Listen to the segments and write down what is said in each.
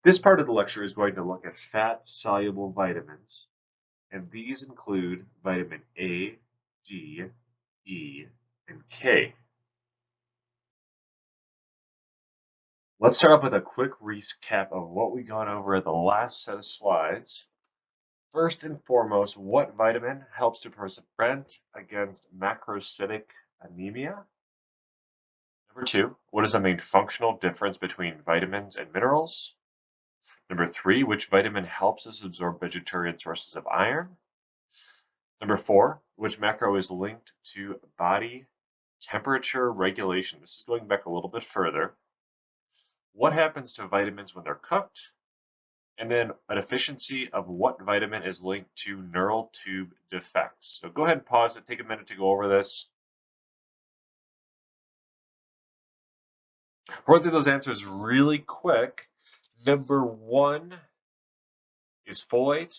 This part of the lecture is going to look at fat-soluble vitamins, and these include vitamin A, D, E, and K. Let's start off with a quick recap of what we gone over at the last set of slides. First and foremost, what vitamin helps to prevent against macrocytic anemia? Number two, what is the main functional difference between vitamins and minerals? Number three, which vitamin helps us absorb vegetarian sources of iron? Number four, which macro is linked to body temperature regulation? This is going back a little bit further. What happens to vitamins when they're cooked? And then a deficiency of what vitamin is linked to neural tube defects. So go ahead and pause it, take a minute to go over this. Run through those answers really quick. Number one is folate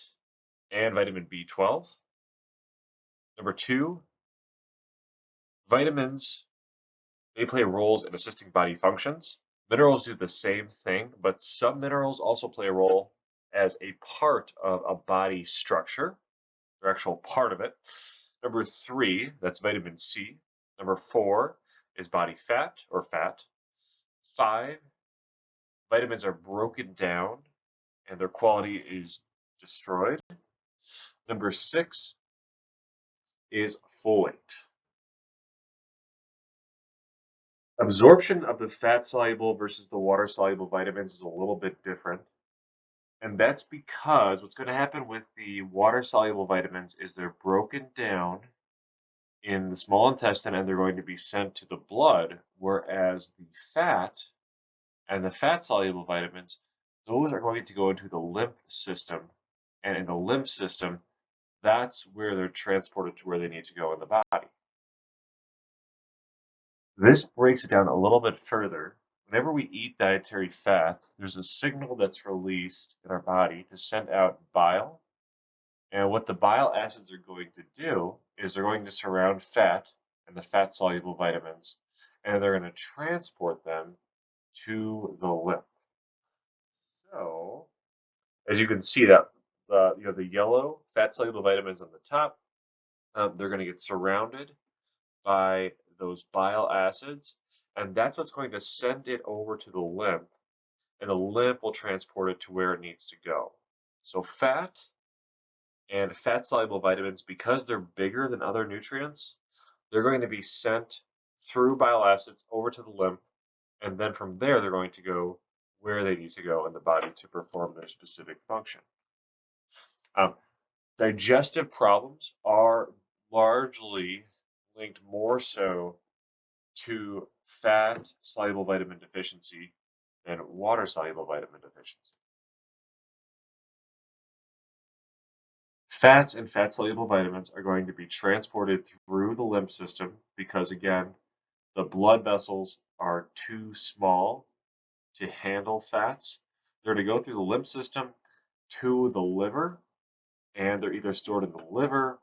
and vitamin B12. Number two, vitamins, they play roles in assisting body functions. Minerals do the same thing, but some minerals also play a role as a part of a body structure. They're actual part of it. Number three, that's vitamin C. Number four is body fat or fat. Five, vitamins are broken down and their quality is destroyed. Number six is folate. Absorption of the fat-soluble versus the water-soluble vitamins is a little bit different. And that's because what's going to happen with the water-soluble vitamins is they're broken down in the small intestine and they're going to be sent to the blood, whereas the fat and the fat-soluble vitamins, those are going to go into the lymph system. And in the lymph system, that's where they're transported to where they need to go in the body. This breaks it down a little bit further. Whenever we eat dietary fat, there's a signal that's released in our body to send out bile. And what the bile acids are going to do is they're going to surround fat and the fat-soluble vitamins, and they're going to transport them to the lymph. So, as you can see, that you have the yellow fat-soluble vitamins on the top. They're going to get surrounded by those bile acids, and that's what's going to send it over to the lymph, and the lymph will transport it to where it needs to go. So fat and fat-soluble vitamins, because they're bigger than other nutrients, they're going to be sent through bile acids over to the lymph, and then from there they're going to go where they need to go in the body to perform their specific function. Digestive problems are largely linked more so to fat-soluble vitamin deficiency than water-soluble vitamin deficiency. Fats and fat-soluble vitamins are going to be transported through the lymph system because, again, the blood vessels are too small to handle fats. They're going to go through the lymph system to the liver, and they're either stored in the liver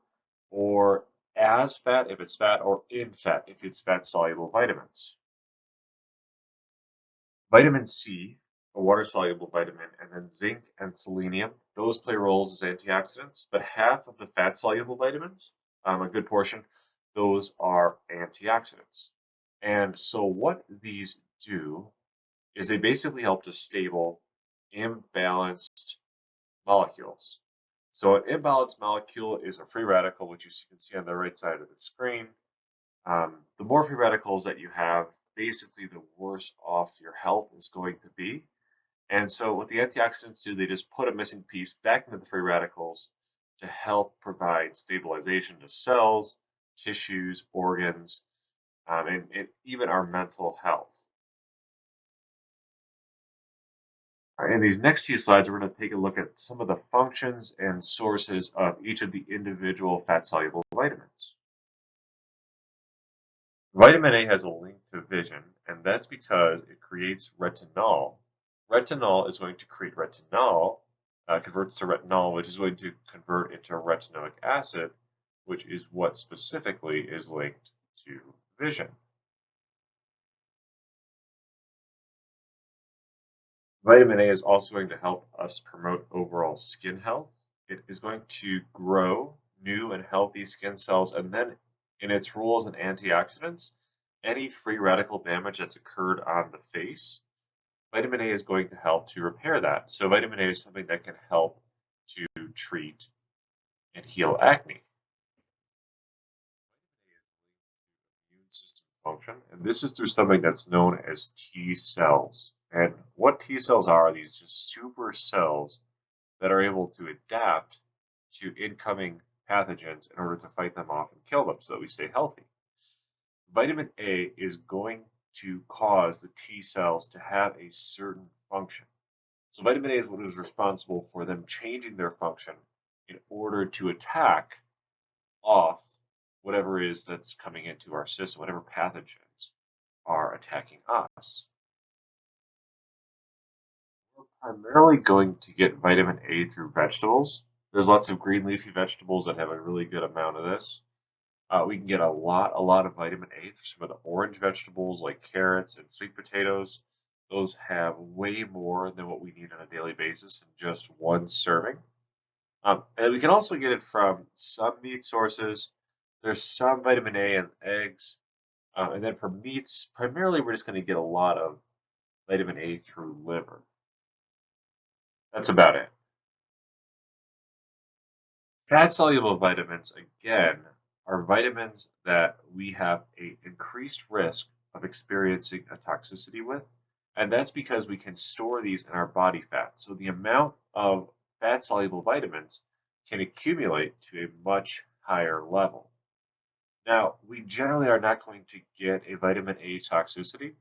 or as fat if it's fat, or in fat if it's fat-soluble vitamins. Vitamin C, a water-soluble vitamin, and then zinc and selenium, those play roles as antioxidants, but half of the fat-soluble vitamins, a good portion, those are antioxidants. And so what these do is they basically help to stable imbalanced molecules. So an imbalanced molecule is a free radical, which you can see on the right side of the screen. The more free radicals that you have, basically the worse off your health is going to be. And so what the antioxidants do, they just put a missing piece back into the free radicals to help provide stabilization to cells, tissues, organs, and even our mental health. All right, in these next few slides, we're going to take a look at some of the functions and sources of each of the individual fat-soluble vitamins. Vitamin A has a link to vision, and that's because it creates retinol. Retinol is going to create retinol, converts to retinol, which is going to convert into retinoic acid, which is what specifically is linked to vision. Vitamin A is also going to help us promote overall skin health. It is going to grow new and healthy skin cells, and then in its role as an antioxidant, any free radical damage that's occurred on the face, vitamin A is going to help to repair that. So vitamin A is something that can help to treat and heal acne. Immune system function, and this is through something that's known as T cells. And what T cells are these just super cells that are able to adapt to incoming pathogens in order to fight them off and kill them so that we stay healthy. Vitamin A is going to cause the T cells to have a certain function. So vitamin A is what is responsible for them changing their function in order to attack off whatever it is that's coming into our system, whatever pathogens are attacking us. We're primarily going to get vitamin A through vegetables. There's lots of green leafy vegetables that have a really good amount of this. We can get a lot of vitamin A through some of the orange vegetables like carrots and sweet potatoes. Those have way more than what we need on a daily basis in just one serving. And we can also get it from some meat sources. There's some vitamin A in eggs. And then for meats, primarily we're just going to get a lot of vitamin A through liver. That's about it. Fat-soluble vitamins, again, are vitamins that we have an increased risk of experiencing a toxicity with, and that's because we can store these in our body fat. So the amount of fat-soluble vitamins can accumulate to a much higher level. Now, we generally are not going to get a vitamin A toxicity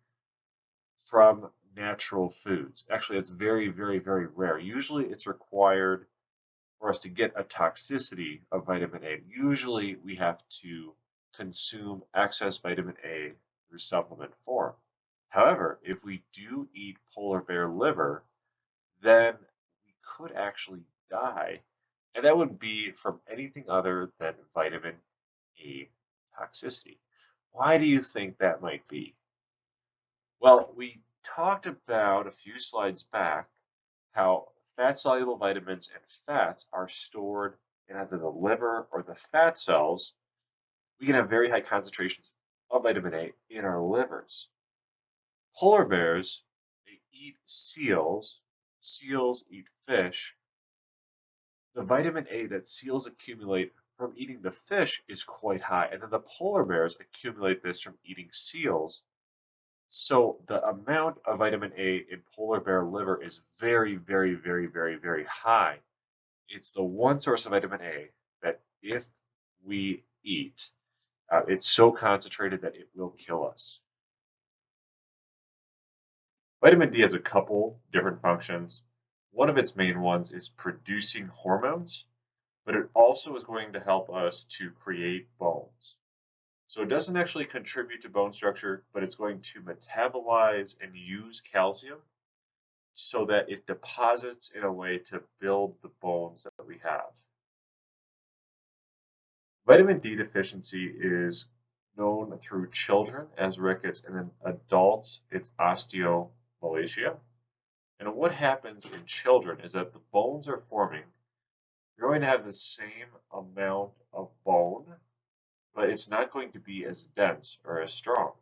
from natural foods. Actually, it's very rare. Usually it's required for us to get a toxicity of vitamin A. Usually we have to consume excess vitamin A through supplement form. However, if we do eat polar bear liver, then we could actually die, and that would be from anything other than vitamin A toxicity. Why do you think that might be? Well, we talked about a few slides back how fat-soluble vitamins and fats are stored in either the liver or the fat cells. We can have very high concentrations of vitamin A in our livers. Polar bears, they eat seals. Seals eat fish. The vitamin A that seals accumulate from eating the fish is quite high, and then the polar bears accumulate this from eating seals. So the amount of vitamin A in polar bear liver is very high. It's the one source of vitamin A that if we eat, it's so concentrated that it will kill us. Vitamin D has a couple different functions. One of its main ones is producing hormones, but it also is going to help us to create bones. So it doesn't actually contribute to bone structure, but it's going to metabolize and use calcium so that it deposits in a way to build the bones that we have. Vitamin D deficiency is known through children as rickets, and in adults it's osteomalacia. And what happens in children is that the bones are forming. You're going to have the same amount of bone, but it's not going to be as dense or as strong.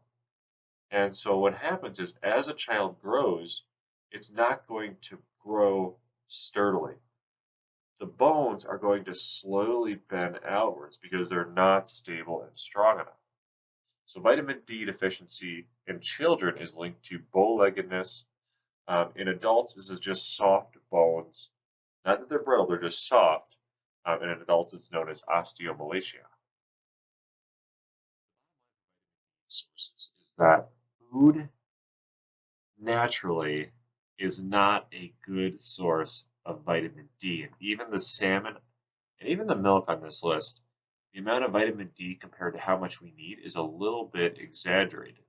And so what happens is as a child grows, it's not going to grow sturdily. The bones are going to slowly bend outwards because they're not stable and strong enough. So vitamin D deficiency in children is linked to bow-leggedness. In adults, this is just soft bones. Not that they're brittle, they're just soft. And in adults, it's known as osteomalacia. Sources is that food naturally is not a good source of vitamin D. And even the salmon and even the milk on this list, the amount of vitamin D compared to how much we need is a little bit exaggerated.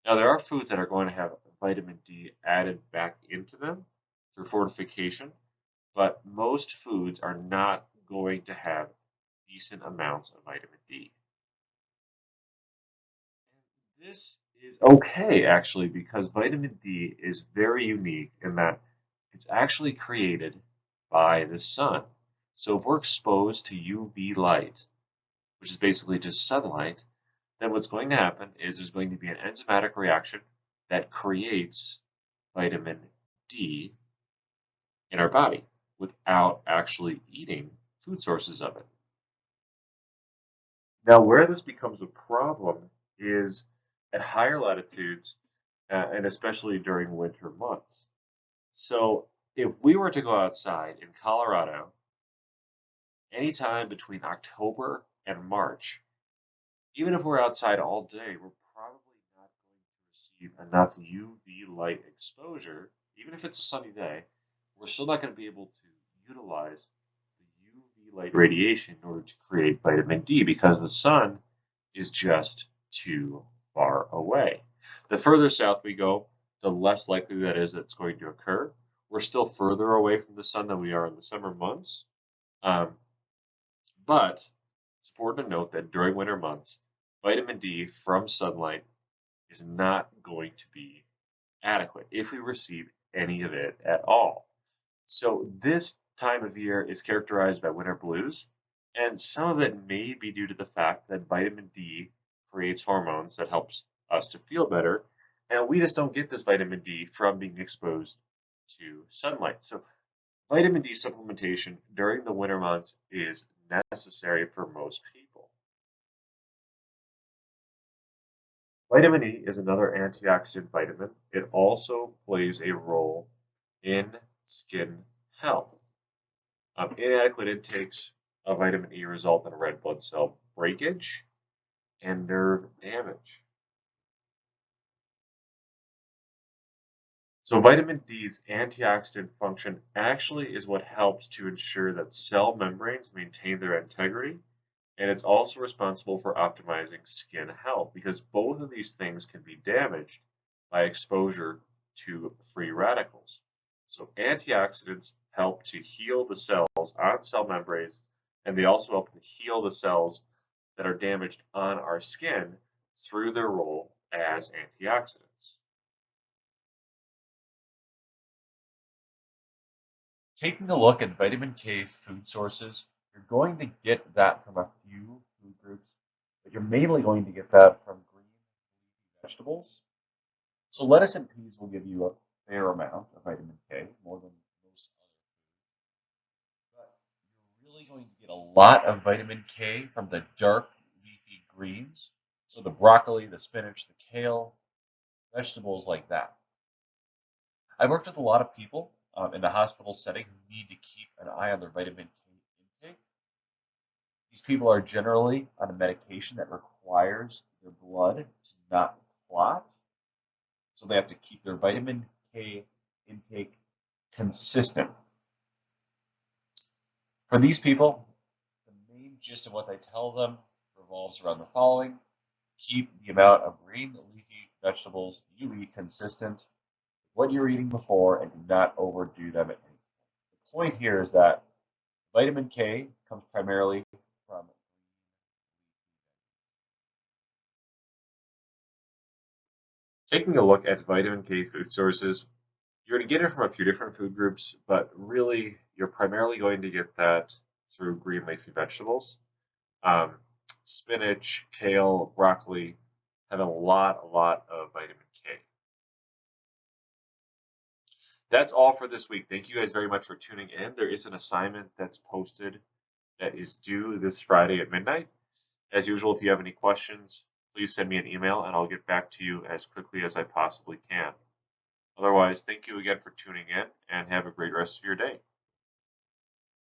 Now, there are foods that are going to have vitamin D added back into them through fortification, but most foods are not going to have decent amounts of vitamin D. This is okay actually because vitamin D is very unique in that it's actually created by the sun. So if we're exposed to UV light, which is basically just sunlight, then what's going to happen is there's going to be an enzymatic reaction that creates vitamin D in our body without actually eating food sources of it. Now, where this becomes a problem is at higher latitudes and especially during winter months. So, if we were to go outside in Colorado anytime between October and March, even if we're outside all day, we're probably not going to receive enough UV light exposure. Even if it's a sunny day, we're still not going to be able to utilize the UV light radiation in order to create vitamin D because the sun is just too far away. The further south we go, the less likely that is that it's going to occur. We're still further away from the sun than we are in the summer months. Um, but it's important to note that during winter months, vitamin D from sunlight is not going to be adequate if we receive any of it at all. So this time of year is characterized by winter blues, and some of it may be due to the fact that vitamin D creates hormones that helps us to feel better, and we just don't get this vitamin D from being exposed to sunlight. So vitamin D supplementation during the winter months is necessary for most people. Vitamin E is another antioxidant vitamin. It also plays a role in skin health. Inadequate intakes of vitamin E result in red blood cell breakage and nerve damage. So vitamin D's antioxidant function actually is what helps to ensure that cell membranes maintain their integrity, and it's also responsible for optimizing skin health because both of these things can be damaged by exposure to free radicals. So antioxidants help to heal the cells on cell membranes, and they also help to heal the cells that are damaged on our skin through their role as antioxidants. Taking a look at vitamin K food sources, you're going to get that from a few food groups, but you're mainly going to get that from green vegetables. So lettuce and peas will give you a fair amount of vitamin K, more than most other foods, but you're really going to get a lot of vitamin K from the dark leafy greens. So the broccoli, the spinach, the kale, vegetables like that. I've worked with a lot of people in the hospital setting who need to keep an eye on their vitamin K intake. These people are generally on a medication that requires their blood to not clot, so they have to keep their vitamin K intake consistent. For these people, the main gist of what they tell them revolves around the following. Keep the amount of green leafy vegetables you eat consistent, what you're eating before, and do not overdo them at any point. The point here is that vitamin K comes primarily from taking a look at vitamin K food sources. You're going to get it from a few different food groups, but really you're primarily going to get that through green leafy vegetables. Um, Spinach, kale, broccoli have a lot of vitamin K. That's all for this week. Thank you guys very much for tuning in. There is an assignment that's posted that is due this Friday at midnight. As usual, if you have any questions, please send me an email and I'll get back to you as quickly as I possibly can. Otherwise, thank you again for tuning in and have a great rest of your day.